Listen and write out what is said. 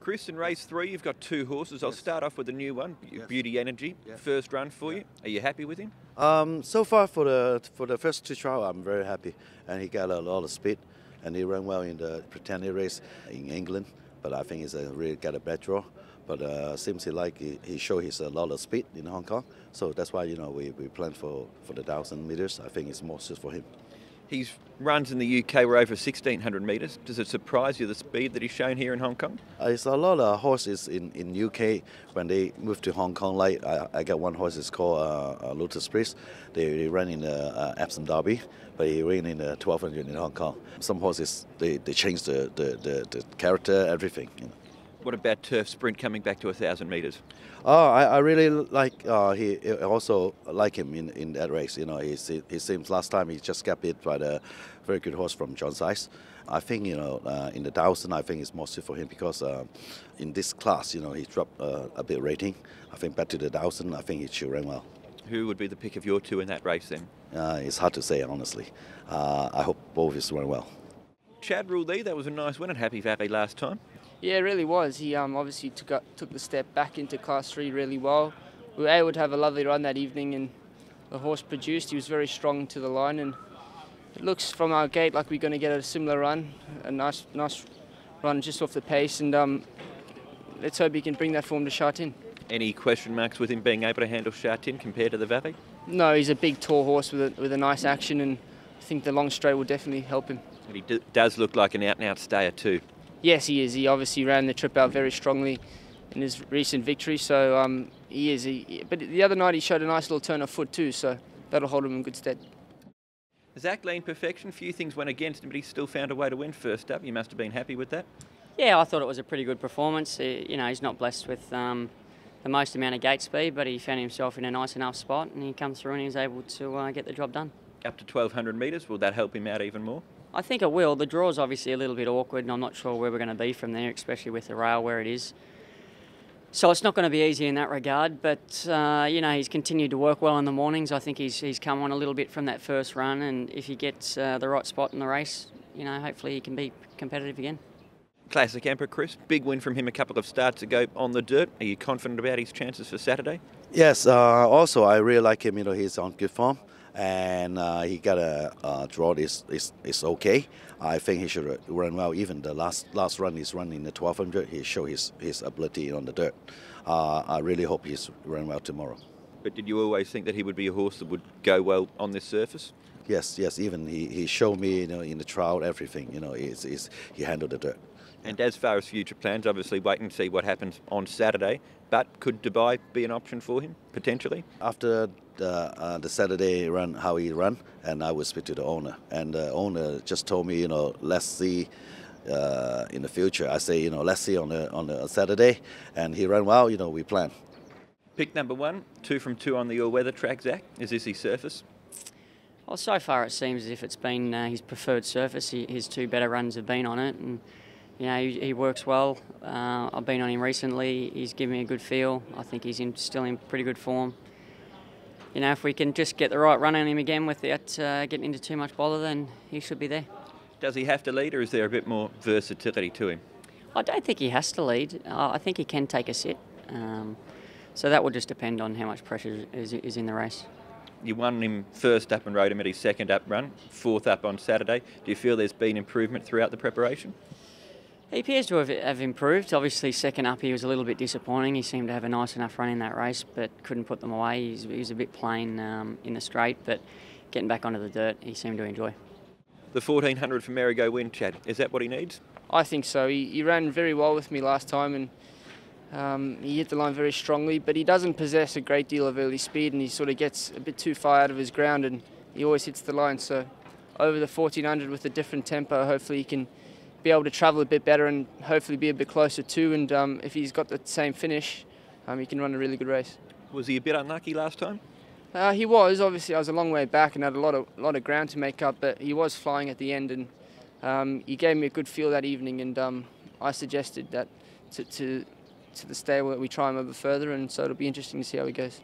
Chris, in race 3, you've got 2 horses. I'll start off with the new one, Beauty Energy. First run for you. Are you happy with him? So far for the first 2 trials, I'm very happy, and he got a lot of speed, and he ran well in the Pretender race in England. But I think he's really got a bad draw. But seems like he showed a lot of speed in Hong Kong, so that's why we plan for the 1,000 meters. I think it's more suited for him. His runs in the UK were over 1,600 metres. Does it surprise you the speed that he's shown here in Hong Kong? It's a lot of horses in UK when they move to Hong Kong. Like I got one horse, it's called Lotus Priest. They ran in the Epsom Derby, but he ran in the 1,200 in Hong Kong. Some horses they change the character, everything. What about Turf Sprint coming back to 1,000 metres? Oh, I really like. He also like him in that race. He seems last time he just got beat by the very good horse from John Size. I think in the 1,000, I think it's more suited for him because in this class, he dropped a bit rating. I think back to the 1,000, I think he should run well. Who would be the pick of your 2 in that race then? It's hard to say honestly. I hope both is run well. Chad Ruley, that was a nice win at Happy Valley last time. Yeah, it really was. He obviously took the step back into Class 3 really well. We were able to have a lovely run that evening, and the horse produced. He was very strong to the line, and it looks from our gate like we're going to get a similar run, a nice run just off the pace, and let's hope he can bring that form to Sha Tin. Any question marks with him being able to handle Sha Tin compared to the Valley? No, he's a big, tall horse with a nice action, and I think the long straight will definitely help him. And he does look like an out-and-out stayer too. Yes, he is. He obviously ran the trip out very strongly in his recent victory, so he is. But the other night he showed a nice little turn of foot too, so that'll hold him in good stead. Zach Lean perfection, few things went against him, but he still found a way to win first up. You must have been happy with that. Yeah, I thought it was a pretty good performance. He's not blessed with the most amount of gate speed, but he found himself in a nice enough spot, and he come through and he was able to get the job done. Up to 1,200 metres, will that help him out even more? I think it will. The draw's obviously a little bit awkward, and I'm not sure where we're going to be from there, especially with the rail where it is. So it's not going to be easy in that regard, but he's continued to work well in the mornings. I think he's come on a little bit from that first run, and if he gets the right spot in the race, hopefully he can be competitive again. Classic Emperor, Chris. Big win from him a couple of starts ago on the dirt. Are you confident about his chances for Saturday? Yes. Also, I really like him. He's on good form. And he got a draw is okay. I think he should run well. Even the last run he's running the 1,200, he showed his ability on the dirt. I really hope he's run well tomorrow. But did you always think that he would be a horse that would go well on this surface? Yes. Even he showed me in the trial everything. He handled the dirt. And as far as future plans, obviously wait and see what happens on Saturday. But could Dubai be an option for him, potentially? After the Saturday run, how he ran, and I will speak to the owner. And the owner just told me, let's see in the future. I say, let's see on the Saturday. And he ran well, we plan. Pick number 1, 2 from 2 on the all-weather track, Zach. Is this his surface? Well, so far it seems as if it's been his preferred surface. His 2 better runs have been on it, and he works well. I've been on him recently. He's given me a good feel. I think he's still in pretty good form. If we can just get the right run on him again without getting into too much bother, then he should be there. Does he have to lead, or is there a bit more versatility to him? I don't think he has to lead. I think he can take a sit. So that will just depend on how much pressure is in the race. You won him first up and rode him at his second up run, 4th up on Saturday. Do you feel there's been improvement throughout the preparation? He appears to have improved. Obviously, second up he was a little bit disappointing. He seemed to have a nice enough run in that race, but couldn't put them away. He was a bit plain in the straight, but getting back onto the dirt, he seemed to enjoy. The 1,400 for MERRYGOWIN, Chad, is that what he needs? I think so. He ran very well with me last time, and he hit the line very strongly, but he doesn't possess a great deal of early speed, and he sort of gets a bit too far out of his ground, and he always hits the line. So over the 1,400 with a different tempo, hopefully he can be able to travel a bit better and hopefully be a bit closer too, and if he's got the same finish, he can run a really good race. Was he a bit unlucky last time? He was. Obviously I was a long way back and had a lot of ground to make up, but he was flying at the end, and he gave me a good feel that evening, and I suggested that to the stable that we try him a bit further, and so it'll be interesting to see how he goes.